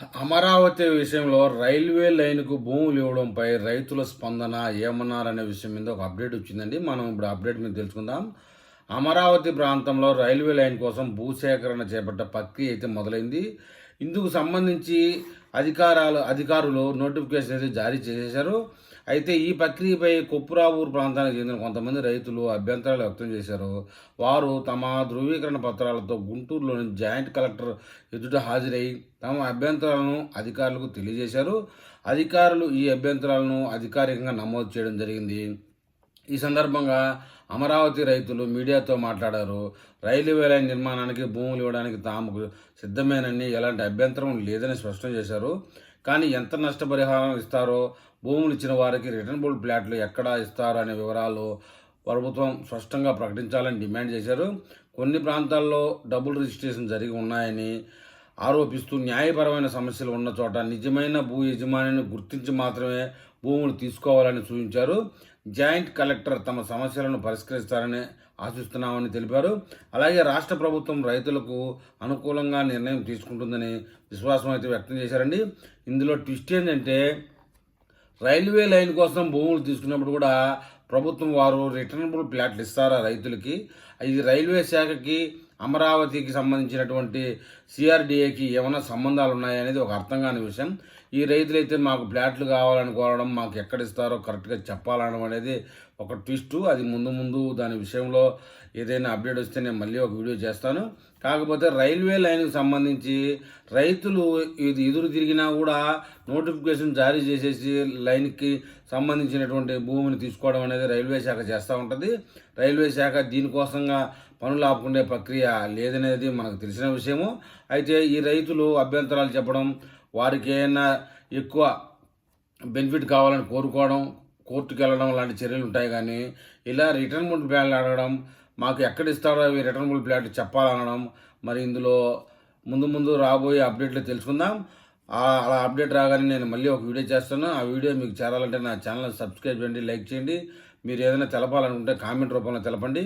అమరావతి విషయంలో రైల్వే లైన్‌కు భూములు ఇవ్వడంపై రైతుల స్పందన ఏమన్నారనే విషయం మీద ఒక అప్డేట్ వచ్చిందండి. మనం ఇప్పుడు అప్డేట్ మీద తెలుసుకుందాం. అమరావతి ప్రాంతంలో రైల్వే లైన్ కోసం భూసేకరణ చేపట్ట ప్రక్రియ అయితే మొదలైంది. ఇందుకు సంబంధించి అధికారులు నోటిఫికేషన్ అయితే జారీ చేసేశారు. అయితే ఈ ప్రక్రియపై కొప్పురావూరు ప్రాంతానికి చెందిన కొంతమంది రైతులు అభ్యంతరాలు వ్యక్తం చేశారు. వారు తమ ధృవీకరణ పత్రాలతో గుంటూరులోని జాయింట్ కలెక్టర్ ఎదుట హాజరై తమ అభ్యంతరాలను అధికారులకు తెలియజేశారు. అధికారులు ఈ అభ్యంతరాలను అధికారికంగా నమోదు చేయడం జరిగింది. ఈ సందర్భంగా అమరావతి రైతులు మీడియాతో మాట్లాడారు. రైల్వే లైన్ నిర్మాణానికి భూములు ఇవ్వడానికి తాము సిద్ధమేనని, ఎలాంటి అభ్యంతరం లేదని స్పష్టం చేశారు. కానీ ఎంత నష్టపరిహారం ఇస్తారో, భూములు ఇచ్చిన వారికి రిటర్నబుల్ ప్లాట్లు ఎక్కడ ఇస్తారో అనే వివరాలు ప్రభుత్వం స్పష్టంగా ప్రకటించాలని డిమాండ్ చేశారు. కొన్ని ప్రాంతాల్లో డబుల్ రిజిస్ట్రేషన్ జరిగి ఉన్నాయని ఆరోపిస్తూ న్యాయపరమైన సమస్యలు ఉన్న చోట నిజమైన భూ యజమానిని గుర్తించి మాత్రమే భూములు తీసుకోవాలని సూచించారు. జాయింట్ కలెక్టర్ తమ సమస్యలను పరిష్కరిస్తారని ఆశిస్తున్నామని తెలిపారు. అలాగే రాష్ట్ర ప్రభుత్వం రైతులకు అనుకూలంగా నిర్ణయం తీసుకుంటుందని విశ్వాసం అయితే వ్యక్తం చేశారండి. ఇందులో ట్విస్ట్ ఏంటంటే, రైల్వే లైన్ కోసం భూములు తీసుకున్నప్పుడు కూడా ప్రభుత్వం వారు రిటర్నబుల్ ప్లాట్లు ఇస్తారా రైతులకి? ఇది రైల్వే శాఖకి అమరావతికి సంబంధించినటువంటి సిఆర్డీఏకి ఏమైనా సంబంధాలు ఉన్నాయనేది ఒక అర్థం కాని విషయం. ఈ రైతులైతే మాకు ప్లాట్లు కావాలని కోరడం, మాకు ఎక్కడ ఇస్తారో కరెక్ట్గా చెప్పాలనడం అనేది ఒక ట్విస్టు. అది ముందు దాని విషయంలో ఏదైనా అప్డేట్ వస్తే నేను మళ్ళీ ఒక వీడియో చేస్తాను. కాకపోతే రైల్వే లైన్కి సంబంధించి రైతులు ఇది ఎదురు తిరిగినా కూడా నోటిఫికేషన్ జారీ చేసేసి లైన్కి సంబంధించినటువంటి భూమిని తీసుకోవడం అనేది రైల్వే శాఖ చేస్తూ ఉంటుంది. రైల్వే శాఖ దీనికోసంగా పనులు ఆపుకునే ప్రక్రియ లేదనేది మనకు తెలిసిన విషయము. అయితే ఈ రైతులు అభ్యంతరాలు చెప్పడం, వారికి ఏమైనా ఎక్కువ బెనిఫిట్ కావాలని కోరుకోవడం, కోర్టుకు వెళ్ళడం లాంటి చర్యలు ఉంటాయి. కానీ ఇలా రిటర్నబుల్ ప్లాట్లు అడగడం, మాకు ఎక్కడ ఇస్తారో అవి రిటర్నబుల్ ప్లాట్లు చెప్పాలనడం, మరి ఇందులో ముందు రాబోయే అప్డేట్లు తెలుసుకుందాం. అలా అప్డేట్ రాగానే నేను మళ్ళీ ఒక వీడియో చేస్తాను. ఆ వీడియో మీకు చేరాలంటే నా ఛానల్ సబ్స్క్రైబ్ చేయండి, లైక్ చేయండి. మీరు ఏదైనా తెలపాలనుకుంటే కామెంట్ రూపంలో తెలపండి.